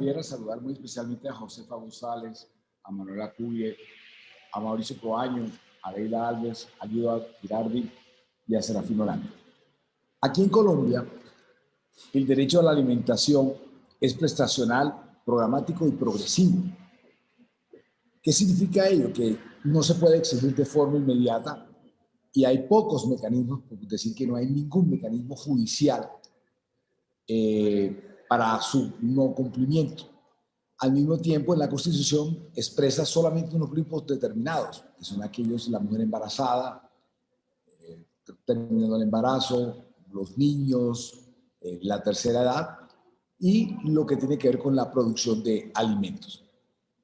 también a saludar muy especialmente a Josefa González, a Manuela Cubie, a Mauricio Coaño, a Leila Alves, a Guido Girardi y a Serafín Orlando. Aquí en Colombia, el derecho a la alimentación es prestacional, programático y progresivo. ¿Qué significa ello? Que no se puede exigir de forma inmediata y hay pocos mecanismos, por decir que no hay ningún mecanismo judicial para su no cumplimiento. Al mismo tiempo, en la Constitución expresa solamente unos grupos determinados, que son aquellos, la mujer embarazada, terminando el embarazo, los niños, la tercera edad y lo que tiene que ver con la producción de alimentos.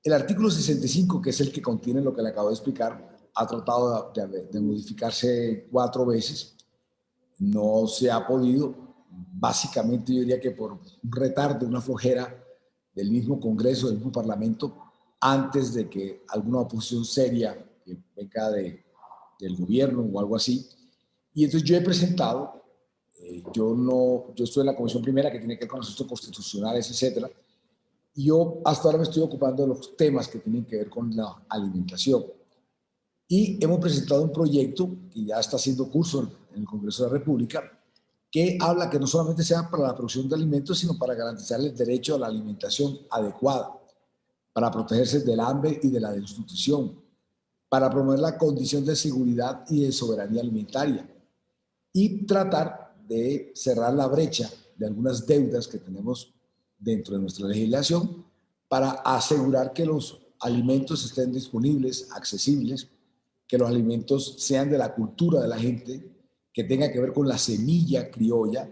El artículo 65, que es el que contiene lo que le acabo de explicar, ha tratado de modificarse 4 veces. No se ha podido, básicamente yo diría que por un retardo, una flojera del mismo Congreso, del mismo Parlamento, antes de que alguna oposición seria que venga del gobierno o algo así. Y entonces yo he presentado, yo estoy en la Comisión Primera que tiene que ver con asuntos constitucionales, etcétera, y yo hasta ahora me estoy ocupando de los temas que tienen que ver con la alimentación. Y hemos presentado un proyecto que ya está haciendo curso en el Congreso de la República, que habla que no solamente sea para la producción de alimentos, sino para garantizar el derecho a la alimentación adecuada, para protegerse del hambre y de la desnutrición, para promover la condición de seguridad y de soberanía alimentaria y tratar de cerrar la brecha de algunas deudas que tenemos dentro de nuestra legislación para asegurar que los alimentos estén disponibles, accesibles, que los alimentos sean de la cultura de la gente, que tenga que ver con la semilla criolla,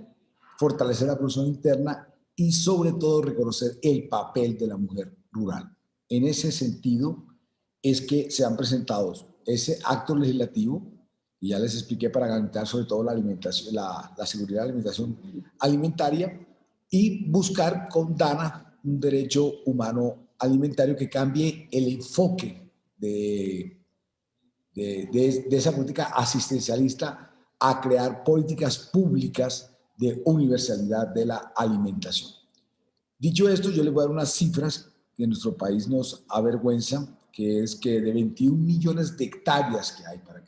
fortalecer la producción interna y sobre todo reconocer el papel de la mujer rural. En ese sentido es que se han presentado ese acto legislativo, y ya les expliqué, para garantizar sobre todo la alimentación, la seguridad de la alimentación alimentaria y buscar con DANA un derecho humano alimentario que cambie el enfoque de esa política asistencialista a crear políticas públicas de universalidad de la alimentación. Dicho esto, yo les voy a dar unas cifras que en nuestro país nos avergüenzan, que es que de 21 millones de hectáreas que hay para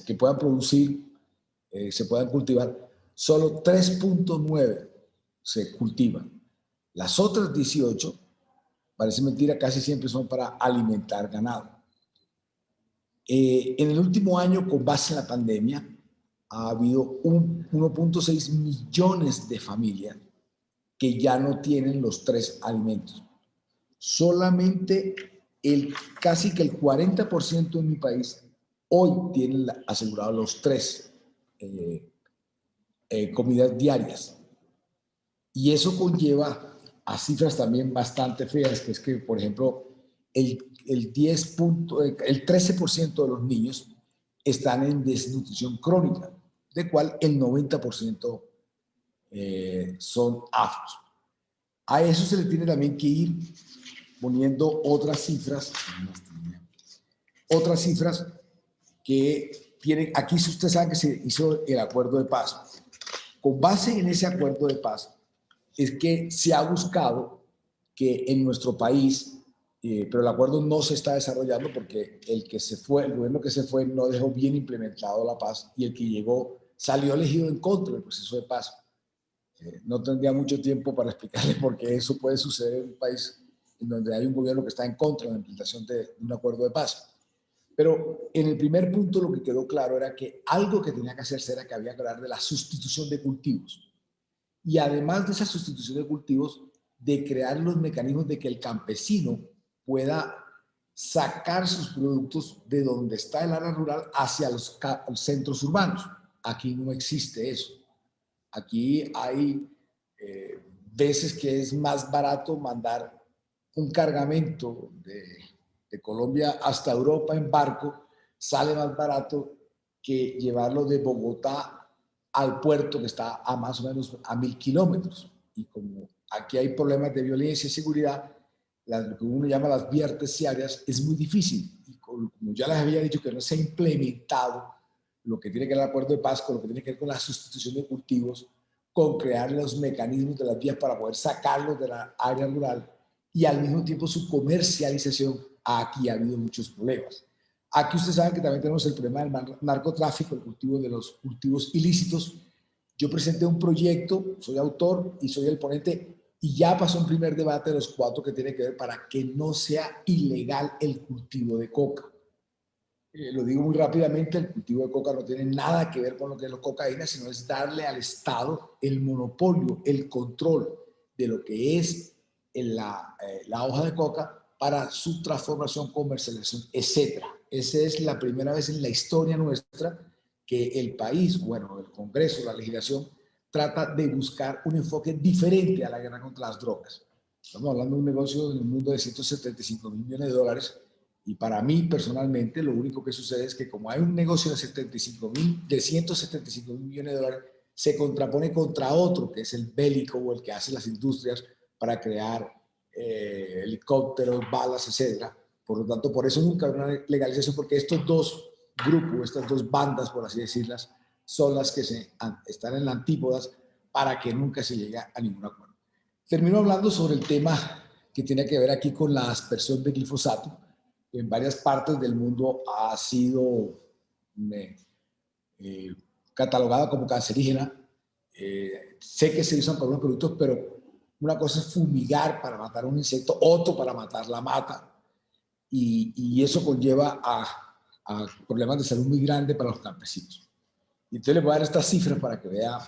que puedan producir, se puedan cultivar, solo 3.9 se cultivan. Las otras 18, parece mentira, casi siempre son para alimentar ganado. En el último año, con base en la pandemia, ha habido 1.6 millones de familias que ya no tienen los 3 alimentos. Solamente casi que el 40% en mi país hoy tienen asegurados los 3 comidas diarias. Y eso conlleva a cifras también bastante feas, que es que, por ejemplo, el 13% de los niños están en desnutrición crónica, de cual el 90% son afros. A eso se le tiene también que ir poniendo otras cifras que tienen, aquí ustedes saben que se hizo el acuerdo de paz. Con base en ese acuerdo de paz es que se ha buscado que en nuestro país, pero el acuerdo no se está desarrollando porque el gobierno que se fue no dejó bien implementado la paz y el que llegó salió elegido en contra del proceso de paz. No tendría mucho tiempo para explicarles por qué eso puede suceder en un país en donde hay un gobierno que está en contra de la implementación de un acuerdo de paz. Pero en el primer punto lo que quedó claro era que algo que tenía que hacerse era que había que hablar de la sustitución de cultivos. Y además de esa sustitución de cultivos, de crear los mecanismos de que el campesino pueda sacar sus productos de donde está el área rural hacia los centros urbanos. Aquí no existe eso. Aquí hay veces que es más barato mandar un cargamento de Colombia hasta Europa en barco, sale más barato que llevarlo de Bogotá al puerto que está a más o menos a 1000 kilómetros. Y como aquí hay problemas de violencia y seguridad, lo que uno llama las vías terciarias, es muy difícil. Y como ya les había dicho que no se ha implementado lo que tiene que ver el acuerdo de paz con lo que tiene que ver con la sustitución de cultivos, con crear los mecanismos de las vías para poder sacarlos de la área rural y al mismo tiempo su comercialización. Aquí ha habido muchos problemas. Aquí ustedes saben que también tenemos el problema del narcotráfico, el cultivo de los cultivos ilícitos. Yo presenté un proyecto, soy autor y soy el ponente, y ya pasó un primer debate de los 4 que tiene que ver para que no sea ilegal el cultivo de coca. Lo digo muy rápidamente, el cultivo de coca no tiene nada que ver con lo que es la cocaína, sino es darle al Estado el monopolio, el control de lo que es la hoja de coca para su transformación, comercialización, etc. Esa es la primera vez en la historia nuestra que el país, bueno, el Congreso, la legislación, trata de buscar un enfoque diferente a la guerra contra las drogas. Estamos hablando de un negocio en el mundo de 175 mil millones de dólares. Y para mí, personalmente, lo único que sucede es que como hay un negocio de 175 mil millones de dólares, se contrapone contra otro, que es el bélico o el que hace las industrias para crear helicópteros, balas, etc. Por lo tanto, por eso nunca habrá una legalización, porque estos dos grupos, estas dos bandas, por así decirlas, son las que están en las antípodas para que nunca se llegue a ningún acuerdo. Termino hablando sobre el tema que tiene que ver aquí con la aspersión de glifosato. En varias partes del mundo ha sido catalogada como cancerígena. Sé que se usan para unos productos, pero una cosa es fumigar para matar un insecto, otro para matar la mata, y eso conlleva a problemas de salud muy grandes para los campesinos. Y entonces les voy a dar estas cifras para que vea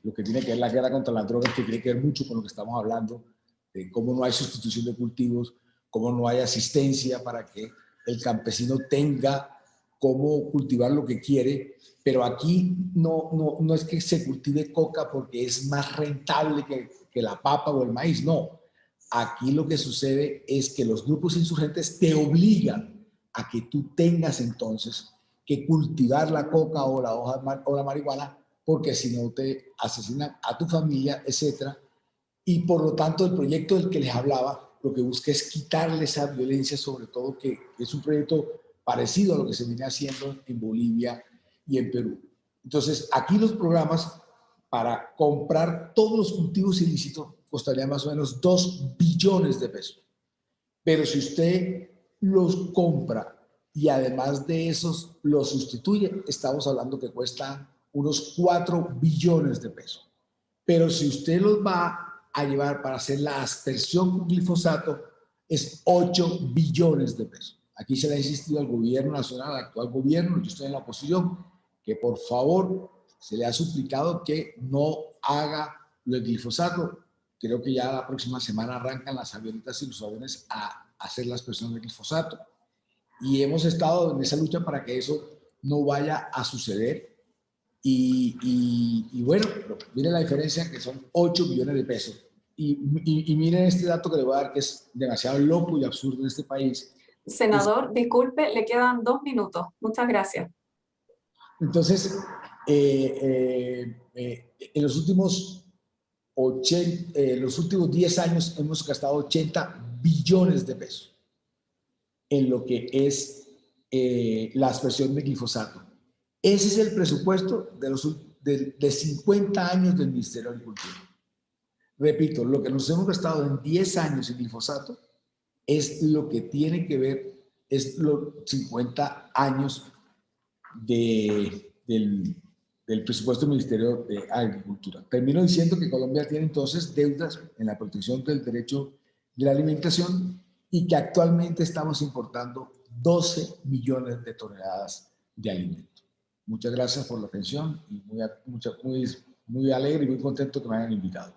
lo que tiene que ver la guerra contra las drogas, que tiene que ver mucho con lo que estamos hablando, de cómo no hay sustitución de cultivos, cómo no hay asistencia para que el campesino tenga cómo cultivar lo que quiere, pero aquí no es que se cultive coca porque es más rentable que la papa o el maíz, no. Aquí lo que sucede es que los grupos insurgentes te obligan a que tú tengas entonces que cultivar la coca o la hoja o la marihuana, porque si no te asesinan a tu familia, etcétera. Y por lo tanto, el proyecto del que les hablaba, lo que busca es quitarle esa violencia, sobre todo que es un proyecto parecido a lo que se viene haciendo en Bolivia y en Perú. Entonces, aquí los programas para comprar todos los cultivos ilícitos costarían más o menos 2 billones de pesos. Pero si usted los compra y además de esos los sustituye, estamos hablando que cuesta unos 4 billones de pesos. Pero si usted los va a llevar para hacer la aspersión con glifosato, es 8 billones de pesos. Aquí se le ha insistido al gobierno nacional, al actual gobierno, yo estoy en la oposición, que por favor se le ha suplicado que no haga lo del glifosato. Creo que ya la próxima semana arrancan las avionetas y los aviones a hacer la aspersión de glifosato. Y hemos estado en esa lucha para que eso no vaya a suceder. Y bueno, miren la diferencia, que son 8 billones de pesos. Y miren este dato que le voy a dar, que es demasiado loco y absurdo en este país. Senador, disculpe, le quedan 2 minutos. Muchas gracias. Entonces, en los últimos 10 años hemos gastado 80 billones de pesos en lo que es la aspersión de glifosato. Ese es el presupuesto de 50 años del Ministerio de Agricultura. Repito, lo que nos hemos gastado en 10 años en glifosato es lo que tiene que ver, es los 50 años del presupuesto del Ministerio de Agricultura. Termino diciendo que Colombia tiene entonces deudas en la protección del derecho de la alimentación y que actualmente estamos importando 12 millones de toneladas de alimentos. Muchas gracias por la atención y muy alegre y muy contento que me hayan invitado.